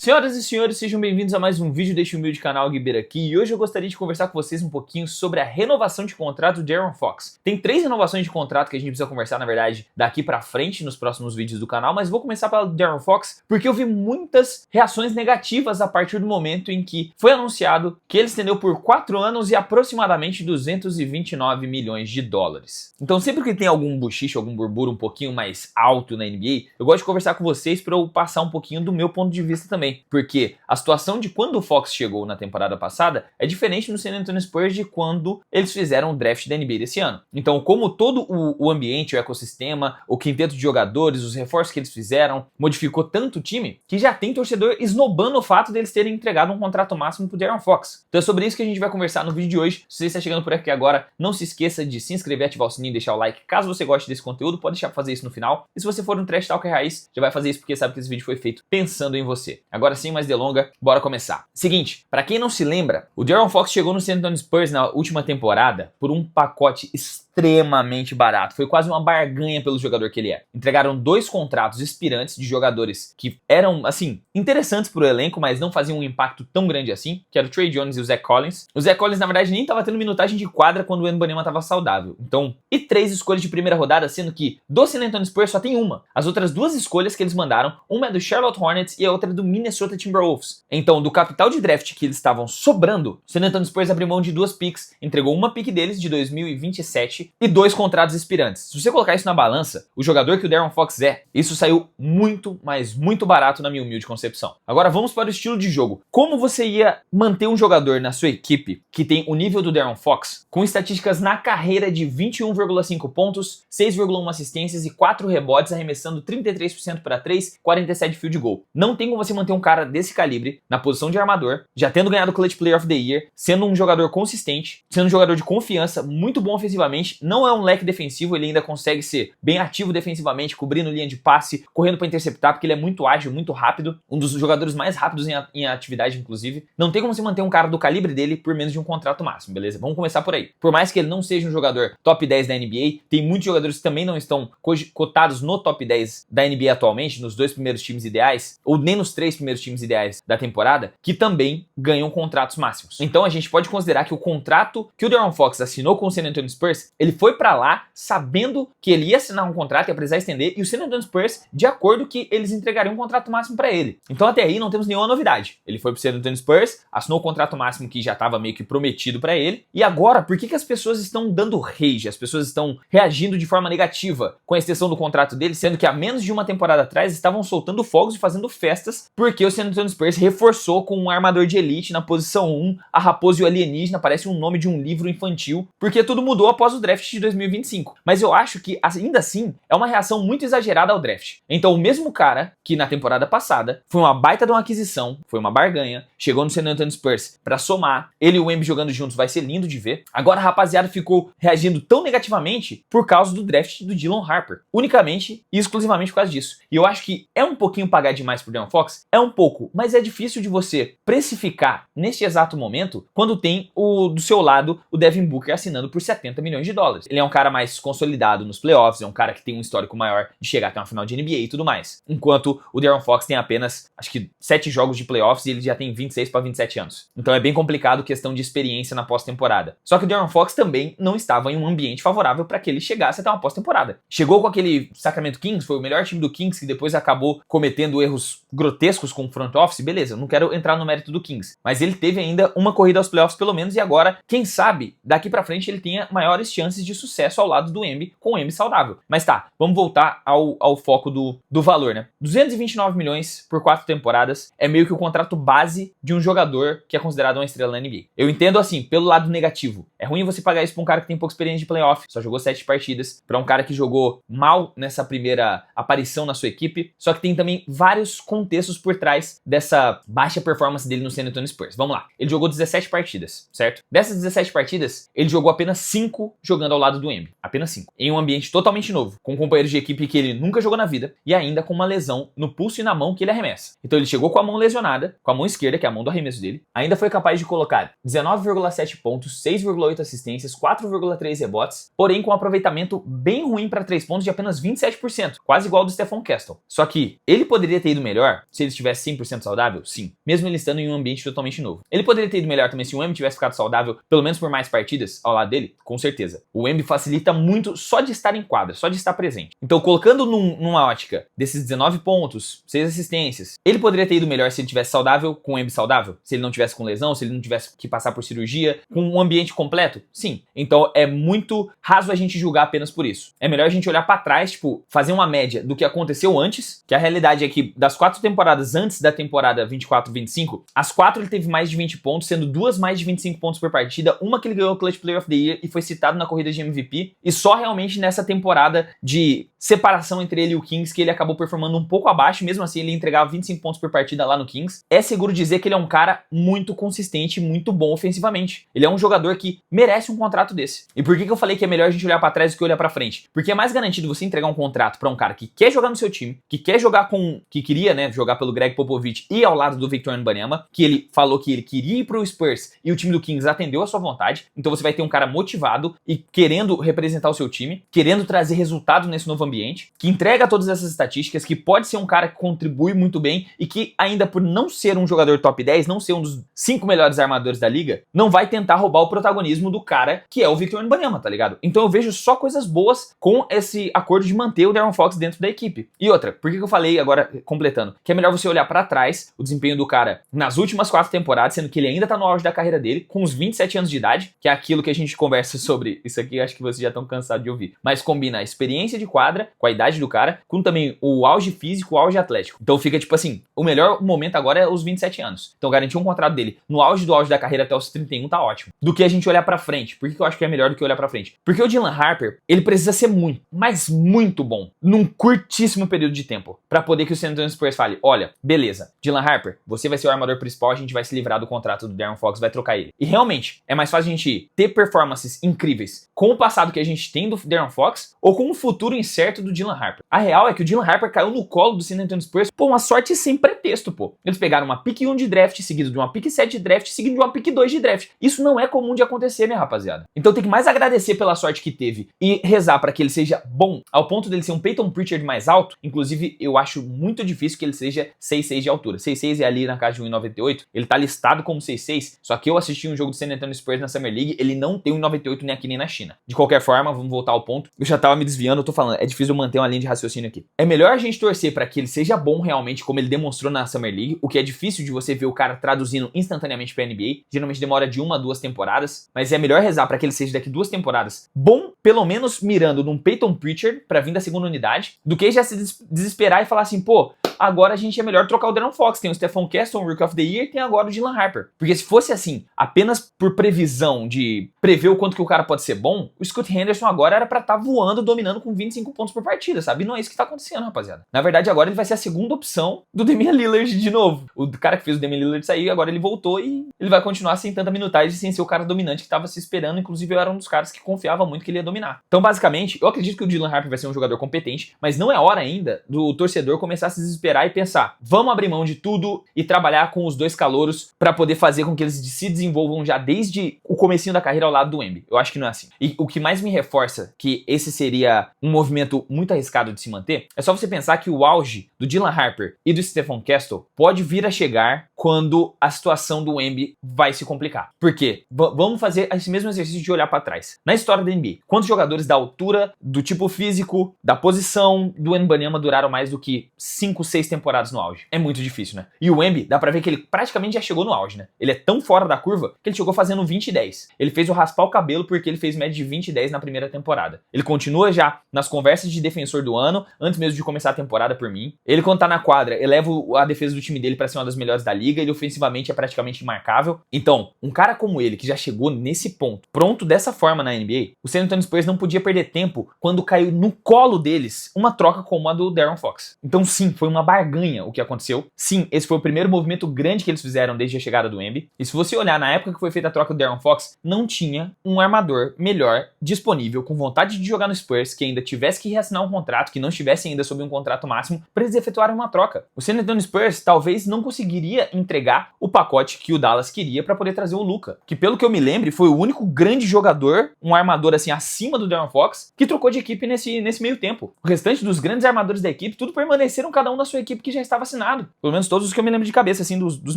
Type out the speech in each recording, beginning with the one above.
Senhoras e senhores, sejam bem-vindos a mais um vídeo deste humilde canal Guibeira aqui, e hoje eu gostaria de conversar com vocês um pouquinho sobre a renovação de contrato do De'Aaron Fox. Tem 3 renovações de contrato que a gente precisa conversar, na verdade, daqui pra frente nos próximos vídeos do canal, mas vou começar pelo De'Aaron Fox porque eu vi muitas reações negativas a partir do momento em que foi anunciado que ele estendeu por 4 anos e aproximadamente 229 milhões de dólares. Então sempre que tem algum buchiche, algum burburo um pouquinho mais alto na NBA, eu gosto de conversar com vocês para eu passar um pouquinho do meu ponto de vista também. Porque a situação de quando o Fox chegou na temporada passada é diferente no San Antonio Spurs de quando eles fizeram o draft da NBA desse ano. Então, como todo o ambiente, o ecossistema, o quinteto de jogadores, os reforços que eles fizeram, modificou tanto o time, que já tem torcedor esnobando o fato deles terem entregado um contrato máximo pro De'Aaron Fox. Então é sobre isso que a gente vai conversar no vídeo de hoje. Se você está chegando por aqui agora, não se esqueça de se inscrever, ativar o sininho e deixar o like. Caso você goste desse conteúdo, pode deixar pra fazer isso no final. E se você for um trash talker raiz, já vai fazer isso porque sabe que esse vídeo foi feito pensando em você. Agora, sem mais delonga, bora começar. Seguinte, pra quem não se lembra, o De'Aaron Fox chegou no San Antonio Spurs na última temporada por um pacote extremamente barato. Foi quase uma barganha pelo jogador que ele é. Entregaram 2 contratos expirantes de jogadores que eram, assim, interessantes pro elenco, mas não faziam um impacto tão grande assim, que era o Trey Jones e o Zach Collins. O Zach Collins, na verdade, nem tava tendo minutagem de quadra quando o Wembanyama tava saudável. Então, e 3 escolhas de primeira rodada, sendo que do San Antonio Spurs só tem uma. As outras 2 escolhas que eles mandaram, uma é do Charlotte Hornets e a outra é do Minnesota Timberwolves. Então, do capital de draft que eles estavam sobrando, o San Antonio Spurs abriu mão de 2 picks, entregou uma pick deles de 2027 e 2 contratos expirantes. Se você colocar isso na balança, o jogador que o De'Aaron Fox é, isso saiu muito, mas muito barato na minha humilde concepção. Agora vamos para o estilo de jogo. Como você ia manter um jogador na sua equipe que tem o nível do De'Aaron Fox, com estatísticas na carreira de 21,5 pontos, 6,1 assistências e 4 rebotes, arremessando 33% para 3, 47 field goal? Não tem como você manter um cara desse calibre na posição de armador, já tendo ganhado o Clutch Player of the Year, sendo um jogador consistente, sendo um jogador de confiança, muito bom ofensivamente, não é um leque defensivo, ele ainda consegue ser bem ativo defensivamente, cobrindo linha de passe, correndo para interceptar, porque ele é muito ágil, muito rápido, um dos jogadores mais rápidos em atividade, inclusive. Não tem como você manter um cara do calibre dele por menos de um contrato máximo, beleza? Vamos começar por aí. Por mais que ele não seja um jogador top 10 da NBA, tem muitos jogadores que também não estão cotados no top 10 da NBA atualmente, nos 2 primeiros times ideais, ou nem nos 3 primeiros times ideais da temporada, que também ganham contratos máximos. Então a gente pode considerar que o contrato que o De'Aaron Fox assinou com o San Antonio Spurs, ele foi pra lá sabendo que ele ia assinar um contrato, ia precisar estender, e o San Antonio Spurs, de acordo que eles entregariam um contrato máximo pra ele. Então até aí não temos nenhuma novidade. Ele foi pro San Antonio Spurs, assinou o contrato máximo que já estava meio que prometido pra ele, e agora, por que as pessoas estão dando rage? As pessoas estão reagindo de forma negativa com a extensão do contrato dele, sendo que há menos de uma temporada atrás estavam soltando fogos e fazendo festas, porque o San Antonio Spurs reforçou com um armador de elite na posição 1, a Raposa e o Alienígena, parece um nome de um livro infantil, porque tudo mudou após o draft de 2025. Mas eu acho que, ainda assim, é uma reação muito exagerada ao draft. Então, o mesmo cara que na temporada passada foi uma baita de uma aquisição, foi uma barganha, chegou no San Antonio Spurs pra somar, ele e o Wemby jogando juntos vai ser lindo de ver. Agora a rapaziada ficou reagindo tão negativamente por causa do draft do Dylan Harper. Unicamente e exclusivamente por causa disso. E eu acho que é um pouquinho pagar demais pro De'Aaron Fox, é um pouco, mas é difícil de você precificar neste exato momento quando tem do seu lado o Devin Booker assinando por 70 milhões de dólares. Ele é um cara mais consolidado nos playoffs, é um cara que tem um histórico maior de chegar até uma final de NBA e tudo mais. Enquanto o De'Aaron Fox tem apenas, acho que 7 jogos de playoffs e ele já tem 26 para 27 anos. Então é bem complicado questão de experiência na pós-temporada. Só que o De'Aaron Fox também não estava em um ambiente favorável para que ele chegasse até uma pós-temporada. Chegou com aquele Sacramento Kings, foi o melhor time do Kings, que depois acabou cometendo erros grotescos com o front office, beleza, eu não quero entrar no mérito do Kings, mas ele teve ainda uma corrida aos playoffs pelo menos, e agora, quem sabe, daqui pra frente ele tenha maiores chances de sucesso ao lado do Wemby, com o Wemby saudável. Mas tá, vamos voltar ao foco do valor, né? 229 milhões por 4 temporadas é meio que o contrato base de um jogador que é considerado uma estrela na NBA. Eu entendo assim, pelo lado negativo, é ruim você pagar isso pra um cara que tem pouca experiência de playoff, só jogou 7 partidas, pra um cara que jogou mal nessa primeira aparição na sua equipe, só que tem também vários contextos por trás dessa baixa performance dele no San Antonio Spurs. Vamos lá, ele jogou 17 partidas, certo? Dessas 17 partidas, ele jogou apenas 5 jogando ao lado do Wemby, apenas 5, em um ambiente totalmente novo, com companheiros de equipe que ele nunca jogou na vida e ainda com uma lesão no pulso e na mão que ele arremessa. Então ele chegou com a mão lesionada, com a mão esquerda, que é a mão do arremesso dele, ainda foi capaz de colocar 19,7 pontos, 6,8 assistências, 4,3 rebotes, porém com um aproveitamento bem ruim para 3 pontos de apenas 27%, quase igual ao do Stephon Castle. Só que ele poderia ter ido melhor se ele tivesse tivesse 100% saudável? Sim. Mesmo ele estando em um ambiente totalmente novo. Ele poderia ter ido melhor também se o Wemby tivesse ficado saudável, pelo menos por mais partidas ao lado dele? Com certeza. O Wemby facilita muito só de estar em quadra, só de estar presente. Então, colocando numa ótica desses 19 pontos, 6 assistências, ele poderia ter ido melhor se ele tivesse saudável, com o Wemby saudável? Se ele não tivesse com lesão, se ele não tivesse que passar por cirurgia, com um ambiente completo? Sim. Então, é muito raso a gente julgar apenas por isso. É melhor a gente olhar pra trás, tipo, fazer uma média do que aconteceu antes, que a realidade é que das 4 temporadas antes da temporada 24-25, as 4 ele teve mais de 20 pontos, sendo 2 mais de 25 pontos por partida, uma que ele ganhou o Clutch Player of the Year e foi citado na corrida de MVP, e só realmente nessa temporada de separação entre ele e o Kings que ele acabou performando um pouco abaixo, mesmo assim ele entregava 25 pontos por partida lá no Kings. É seguro dizer que ele é um cara muito consistente, muito bom ofensivamente. Ele é um jogador que merece um contrato desse. E por que eu falei que é melhor a gente olhar pra trás do que olhar pra frente? Porque é mais garantido você entregar um contrato pra um cara que quer jogar no seu time, que quer jogar que queria, né, jogar pelo Greg Popovich e ao lado do Victor Wembanyama, que ele falou que ele queria ir pro Spurs e o time do Kings atendeu a sua vontade. Então você vai ter um cara motivado e querendo representar o seu time, querendo trazer resultado nesse novo ambiente, que entrega todas essas estatísticas, que pode ser um cara que contribui muito bem e que ainda por não ser um jogador top 10, não ser um dos 5 melhores armadores da liga, não vai tentar roubar o protagonismo do cara que é o Victor Wembanyama, tá ligado? Então eu vejo só coisas boas com esse acordo de manter o De'Aaron Fox dentro da equipe. E outra, por que eu falei agora, completando, que é melhor você olhar pra trás o desempenho do cara nas últimas 4 temporadas, sendo que ele ainda tá no auge da carreira dele, com uns 27 anos de idade, que é aquilo que a gente conversa sobre, isso aqui acho que vocês já estão cansados de ouvir, mas combina a experiência de quadra com a idade do cara, com também o auge físico, o auge atlético. Então fica tipo assim, o melhor momento agora é os 27 anos. Então garantir um contrato dele no auge do auge da carreira até os 31 tá ótimo. Do que a gente olhar pra frente. Por que eu acho que é melhor do que olhar pra frente? Porque o Dylan Harper, ele precisa ser muito, mas muito bom, num curtíssimo período de tempo, pra poder que o San Antonio Spurs fale, olha, beleza, Dylan Harper, você vai ser o armador principal, a gente vai se livrar do contrato do De'Aaron Fox, vai trocar ele. E realmente, é mais fácil a gente ter performances incríveis com o passado que a gente tem do De'Aaron Fox ou com o futuro incerto do Dylan Harper. A real é que o Dylan Harper caiu no colo do San Antonio Spurs, pô, uma sorte sem pretexto, pô. Eles pegaram uma pick 1 de draft, seguido de uma pick 7 de draft, seguido de uma pick 2 de draft. Isso não é comum de acontecer, minha rapaziada. Então tem que mais agradecer pela sorte que teve e rezar para que ele seja bom, ao ponto dele ser um Peyton Pritchard mais alto. Inclusive, eu acho muito difícil que ele seja 6'6 de altura. 6'6 é ali na casa de 1,98. Ele tá listado como 6'6, só que eu assisti um jogo do San Antonio Spurs na Summer League, ele não tem 1,98 nem aqui nem na China. De qualquer forma, vamos voltar ao ponto. Eu já tava me desviando, eu tô falando, é difícil eu manter uma linha de raciocínio aqui. É melhor a gente torcer para que ele seja bom realmente, como ele demonstrou na Summer League, o que é difícil de você ver o cara traduzindo instantaneamente pra NBA. Geralmente demora de 1 a 2 temporadas, mas é melhor rezar para que ele seja daqui 2 temporadas bom, pelo menos mirando num Peyton Pritchard pra vir da segunda unidade, do que já se desesperar e falar assim, pô, agora a gente é melhor trocar o De'Aaron Fox. Tem o Stephon Castle, o Rookie of the Year, e tem agora o Dylan Harper. Porque se fosse assim, apenas por previsão de prever o quanto que o cara pode ser bom, o Scott Henderson agora era pra estar voando, dominando com 25 pontos por partida, sabe? E não é isso que tá acontecendo, rapaziada. Na verdade, agora ele vai ser a segunda opção do Damian Lillard de novo. O cara que fez o Damian Lillard sair, agora ele voltou e ele vai continuar sem tanta minutagem, sem ser o cara dominante que tava se esperando. Inclusive, eu era um dos caras que confiava muito que ele ia dominar. Então, basicamente, eu acredito que o Dylan Harper vai ser um jogador competente, mas não é hora ainda do torcedor começar a se desesperar e pensar, vamos abrir mão de tudo e trabalhar com os dois calouros pra poder fazer com que eles se desenvolvam já desde o comecinho da carreira ao lado do Wemby. Eu acho que não é assim. E o que mais me reforça que esse seria um movimento muito arriscado de se manter, é só você pensar que o auge do Dylan Harper e do Stephon Castle pode vir a chegar quando a situação do Wemby vai se complicar. Por quê? Vamos fazer esse mesmo exercício de olhar pra trás. Na história da NBA, quantos jogadores da altura, do tipo físico, da posição do Wembanyama duraram mais do que 5, 6 temporadas no auge? É muito difícil, né? E o Wemby, dá pra ver que ele praticamente já chegou no auge, né? Ele é tão fora da curva que ele chegou fazendo 20 e 10. Ele fez o raspar o cabelo porque ele fez média de 20 e 10 na primeira temporada. Ele continua já nas conversas de defensor do ano, antes mesmo de começar a temporada por mim. Ele, quando tá na quadra, eleva a defesa do time dele pra ser uma das melhores da liga. Ele ofensivamente é praticamente imarcável. Então, um cara como ele, que já chegou nesse ponto, pronto dessa forma na NBA, o San Antonio Spurs não podia perder tempo quando caiu no colo deles uma troca como a do De'Aaron Fox. Então sim, foi uma barganha o que aconteceu. Sim, esse foi o primeiro movimento grande que eles fizeram desde a chegada do Wemby. E se você olhar na época que foi feita a troca do De'Aaron Fox, não tinha um armador melhor disponível, com vontade de jogar no Spurs, que ainda tivesse que reassinar um contrato, que não estivesse ainda sob um contrato máximo, para eles efetuarem uma troca. O San Antonio Spurs talvez não conseguiria entregar o pacote que o Dallas queria para poder trazer o Luka, que pelo que eu me lembre foi o único grande jogador, um armador assim acima do De'Aaron Fox, que trocou de equipe nesse meio tempo. O restante dos grandes armadores da equipe, tudo permaneceram cada um na sua equipe que já está vacinado. Pelo menos todos os que eu me lembro de cabeça, assim, dos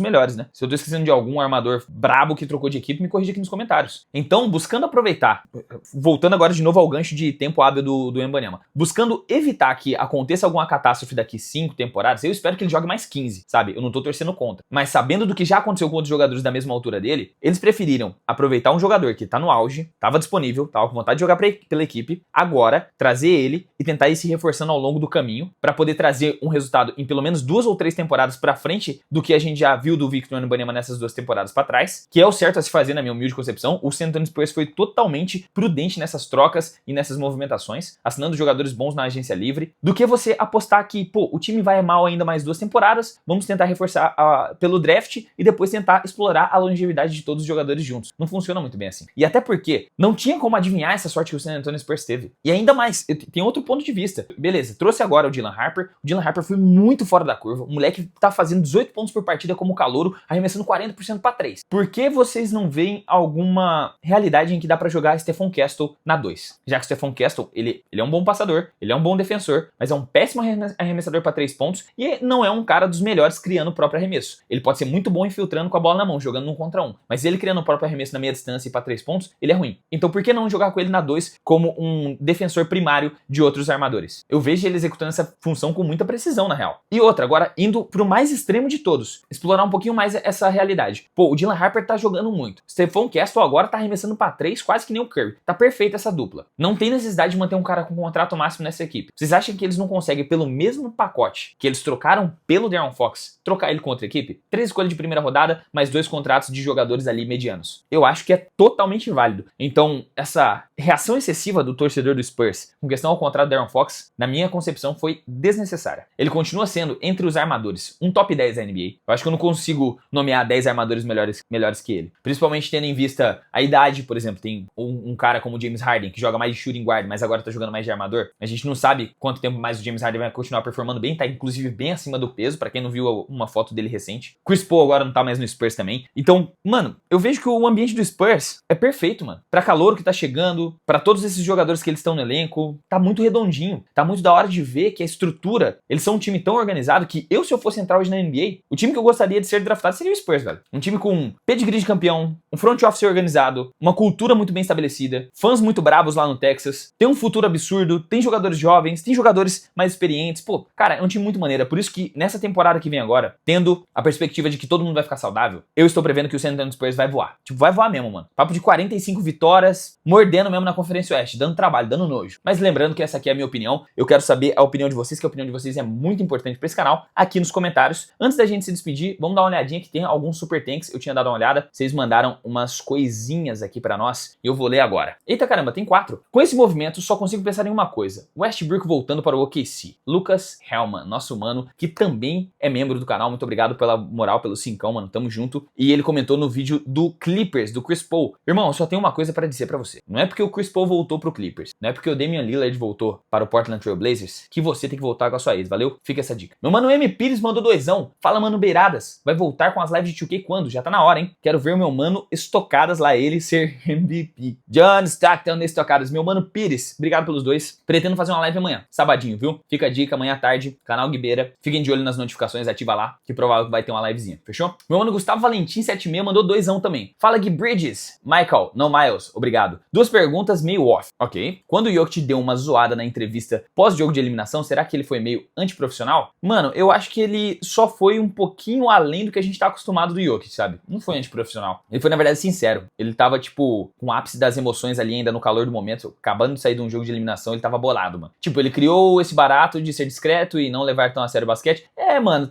melhores, né? Se eu tô esquecendo de algum armador brabo que trocou de equipe, me corrija aqui nos comentários. Então, buscando aproveitar, voltando agora de novo ao gancho de tempo hábil do Wembanyama, buscando evitar que aconteça alguma catástrofe daqui 5 temporadas, eu espero que ele jogue mais 15, sabe? Eu não tô torcendo contra. Mas sabendo do que já aconteceu com outros jogadores da mesma altura dele, eles preferiram aproveitar um jogador que tá no auge, tava disponível, tava com vontade de jogar pela equipe, agora trazer ele e tentar ir se reforçando ao longo do caminho para poder trazer um resultado em pelo menos 2 ou 3 temporadas pra frente do que a gente já viu do Victor Wembanyama nessas 2 temporadas pra trás, que é o certo a se fazer na minha humilde concepção. O San Antonio Spurs foi totalmente prudente nessas trocas e nessas movimentações, assinando jogadores bons na agência livre, do que você apostar que, pô, o time vai mal ainda mais 2 temporadas, vamos tentar reforçar pelo draft e depois tentar explorar a longevidade de todos os jogadores juntos. Não funciona muito bem assim. E até porque não tinha como adivinhar essa sorte que o San Antonio Spurs teve. E ainda mais, tem outro ponto de vista. Beleza, trouxe agora o Dylan Harper. O Dylan Harper foi muito fora da curva. O moleque tá fazendo 18 pontos por partida como calouro, arremessando 40% pra 3. Por que vocês não veem alguma realidade em que dá pra jogar Stephon Castle na 2? Já que o Stephon Castle, ele é um bom passador, ele é um bom defensor, mas é um péssimo arremessador pra 3 pontos e não é um cara dos melhores criando o próprio arremesso. Ele pode ser muito bom infiltrando com a bola na mão, jogando 1 contra 1, mas ele criando o próprio arremesso na meia distância e pra 3 pontos, ele é ruim. Então por que não jogar com ele na 2 como um defensor primário de outros armadores? Eu vejo ele executando essa função com muita precisão, na real. E outra, agora indo pro mais extremo de todos, explorar um pouquinho mais essa realidade. Pô, o Dylan Harper tá jogando muito. Stephon Castle agora tá arremessando pra 3, quase que nem o Curry. Tá perfeita essa dupla. Não tem necessidade de manter um cara com contrato máximo nessa equipe. Vocês acham que eles não conseguem, pelo mesmo pacote que eles trocaram pelo De'Aaron Fox, trocar ele com outra equipe? 3 escolhas de primeira rodada, mais 2 contratos de jogadores ali medianos. Eu acho que é totalmente válido. Então, essa reação excessiva do torcedor do Spurs com questão ao contrato do De'Aaron Fox, na minha concepção, foi desnecessária. Ele continua sendo, entre os armadores, um top 10 da NBA. Eu acho que eu não consigo nomear 10 armadores melhores que ele. Principalmente tendo em vista a idade, por exemplo. Tem um cara como o James Harden, que joga mais de shooting guard, mas agora tá jogando mais de armador. A gente não sabe quanto tempo mais o James Harden vai continuar performando bem, tá inclusive bem acima do peso, pra quem não viu uma foto dele recente. Chris Paul agora não tá mais no Spurs também. Então, mano, eu vejo que o ambiente do Spurs é perfeito, mano. Pra calouro que tá chegando, pra todos esses jogadores que eles estão no elenco, tá muito redondinho. Tá muito da hora de ver que a estrutura, eles são um time tão organizado que eu, se eu fosse entrar hoje na NBA, o time que eu gostaria de ser draftado seria o Spurs, velho. Um time com pedigree de campeão, um front office organizado, uma cultura muito bem estabelecida, fãs muito bravos lá no Texas, tem um futuro absurdo, tem jogadores jovens, tem jogadores mais experientes. Pô, cara, é um time muito maneiro. É por isso que nessa temporada que vem agora, tendo a perspectiva de que todo mundo vai ficar saudável, eu estou prevendo que o San Antonio Spurs vai voar. Tipo, vai voar mesmo, mano. Papo de 45 vitórias, mordendo mesmo na Conferência Oeste, dando trabalho, dando nojo. Mas lembrando que essa aqui é a minha opinião, eu quero saber a opinião de vocês, que a opinião de vocês é muito importante pra esse canal, aqui nos comentários. Antes da gente se despedir, vamos dar uma olhadinha que tem alguns super tanks, eu tinha dado uma olhada, vocês mandaram umas coisinhas aqui pra nós, e eu vou ler agora. Eita caramba, tem 4. Com esse movimento, só consigo pensar em uma coisa. Westbrook voltando para o OKC. Lucas Hellman, nosso mano, que também é membro do canal, muito obrigado pela moral, pelo cincão, mano, tamo junto. E ele comentou no vídeo do Clippers, do Chris Paul. Irmão, eu só tenho uma coisa pra dizer pra você. Não é porque o Chris Paul voltou pro Clippers, não é porque o Damian Lillard voltou para o Portland Trail Blazers, que você tem que voltar com a sua ex, valeu? Fica essa dica. Meu mano M. Pires mandou 2ão. Fala, mano, Beiradas. Vai voltar com as lives de 2K quando? Já tá na hora, hein? Quero ver o meu mano Estocadas lá, ele ser MVP. John Stockton Estocadas. Meu mano Pires, obrigado pelos 2. Pretendo fazer uma live amanhã, sabadinho, viu? Fica a dica, amanhã à tarde, canal Guibeira. Fiquem de olho nas notificações, ativa lá, que provável que vai ter uma livezinha, fechou? Meu mano Gustavo Valentim 76 mandou 2ão também. Fala, Gui Bridges. Michael, não Miles, obrigado. 2 perguntas meio off, ok? Quando o Jokic deu uma zoada na entrevista pós-jogo de eliminação, será que ele foi meio antiprofissional? Mano, eu acho que ele só foi um pouquinho além do que a gente tá acostumado do Jokic, sabe? Não foi antiprofissional. Ele foi, na verdade, sincero. Ele tava, tipo, com o ápice das emoções ali ainda no calor do momento, acabando de sair de um jogo de eliminação, ele tava bolado, mano. Tipo, ele criou esse barato de ser discreto e não levar tão a sério o basquete. É, mano,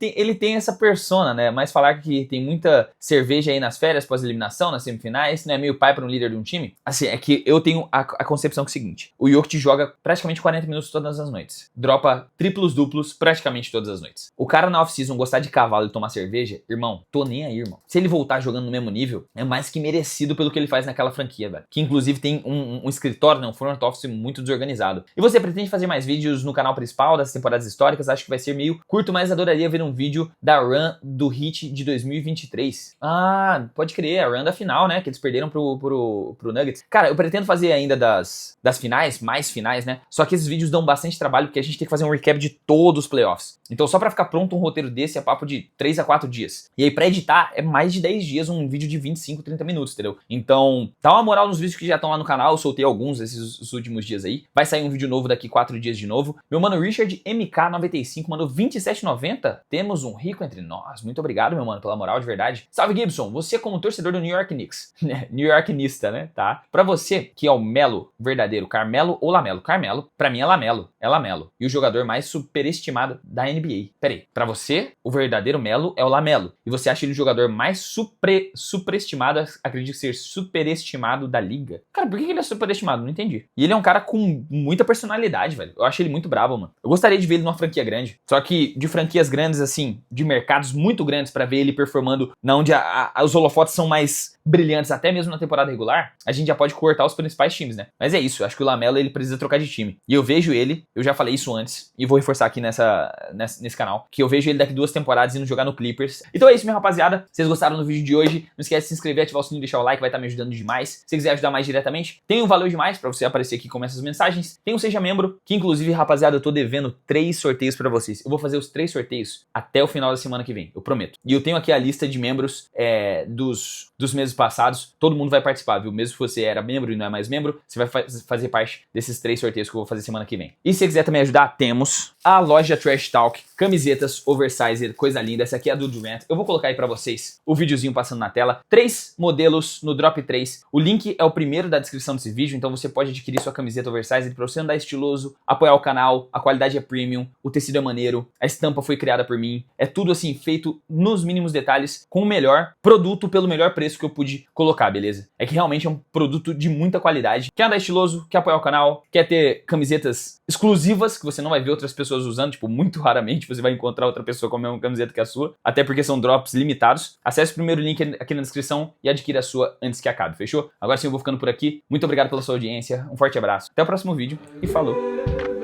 ele tem essa persona, né? Mas falar que tem muita cerveja aí nas férias pós-eliminação, nas semifinais, né? Meio pai pra um líder de um time. Assim, é que eu tenho a concepção que é o seguinte. O Jokic joga praticamente 40 minutos todas as noites. Dropa triplos, duplos praticamente todas as noites. O cara na off-season gostar de cavalo e tomar cerveja, irmão, tô nem aí, irmão. Se ele voltar jogando no mesmo nível, é mais que merecido pelo que ele faz naquela franquia, velho. Que inclusive tem um escritório, né? Um front office muito desorganizado. E você pretende fazer mais vídeos no canal principal das temporadas históricas? Acho que vai ser meio curto, mas adoraria ver um vídeo da run do Heat de 2023. Ah, pode crer, a run da final, né? Que eles perderam pro Nuggets. Cara, eu pretendo fazer ainda das finais, mais finais, né? Só que esses vídeos dão bastante trabalho, porque a gente tem que fazer um recap de todos os playoffs. Então só pra ficar pronto um roteiro desse é papo de 3 a 4 dias. E aí pra editar é mais de 10 dias um vídeo de 25, 30 minutos, entendeu? Então dá uma moral nos vídeos que já estão lá no canal, eu soltei alguns esses últimos dias aí. Vai sair um vídeo novo daqui 4 dias de novo. Meu mano Richard MK95 mandou 27,90. Temos um rico entre nós. Muito obrigado, meu mano, pela moral de verdade. Salve, Gibson. Você como torcedor do New York Knicks. New Yorknista, né? Tá? Pra você, que é o Melo verdadeiro, Carmelo ou Lamelo? Carmelo, pra mim é Lamelo. É Lamelo. E o jogador mais superestimado da NBA. Pera aí. Pra você, o verdadeiro Melo é o Lamelo. E você acha ele o jogador mais superestimado, acredito ser superestimado da liga? Cara, por que ele é superestimado? Não entendi. E ele é um cara com muita personalidade, velho. Eu acho ele muito bravo, mano. Eu gostaria de ver ele numa franquia grande. Só que de franquias grandes, assim, de mercados muito grandes pra ver ele performando na onde os holofotes são mais brilhantes, até mesmo na temporada regular, a gente já pode cortar os principais times, né? Mas é isso, eu acho que o Lamelo, ele precisa trocar de time. E eu vejo ele, eu já falei isso antes, e vou reforçar aqui nesse canal, que eu vejo ele daqui 2 temporadas indo jogar no Clippers. Então é isso, minha rapaziada. Vocês gostaram do vídeo de hoje? Não esquece de se inscrever, ativar o sininho e deixar o like, vai estar me ajudando demais. Se quiser ajudar mais diretamente, tem um Valeu Demais pra você aparecer aqui com essas mensagens. Tem um Seja Membro, que inclusive, rapaziada, eu tô devendo 3 sorteios pra vocês. Eu vou fazer os 3 sorteios até o final da semana que vem, eu prometo. E eu tenho aqui a lista de membros dos meses passados. Todo mundo vai participar, viu? Mesmo se você era membro e não é mais membro, você vai fazer parte desses 3 sorteios que eu vou fazer semana que vem. E se você quiser também ajudar, temos a loja Trash Talk, camisetas oversized, coisa linda. Essa aqui é a do Durant. Eu vou colocar aí pra vocês o videozinho passando na tela. 3 modelos no Drop 3. O link é o primeiro da descrição desse vídeo, então você pode adquirir sua camiseta oversized pra você andar estiloso, apoiar o canal, a qualidade é premium, o tecido é maneiro, a estampa foi criada por mim. É tudo assim, feito nos mínimos detalhes, com o melhor produto pelo melhor preço que eu pude colocar, beleza? É que realmente é um produto de muita qualidade. Quer andar estiloso, quer apoiar o canal, quer ter camisetas exclusivas que você não vai ver outras pessoas usando, tipo, muito raramente você vai encontrar outra pessoa com a mesma camiseta que a sua, até porque são drops limitados. Acesse o primeiro link aqui na descrição e adquira a sua antes que acabe, fechou? Agora sim eu vou ficando por aqui. Muito obrigado pela sua audiência, um forte abraço, até o próximo vídeo e falou!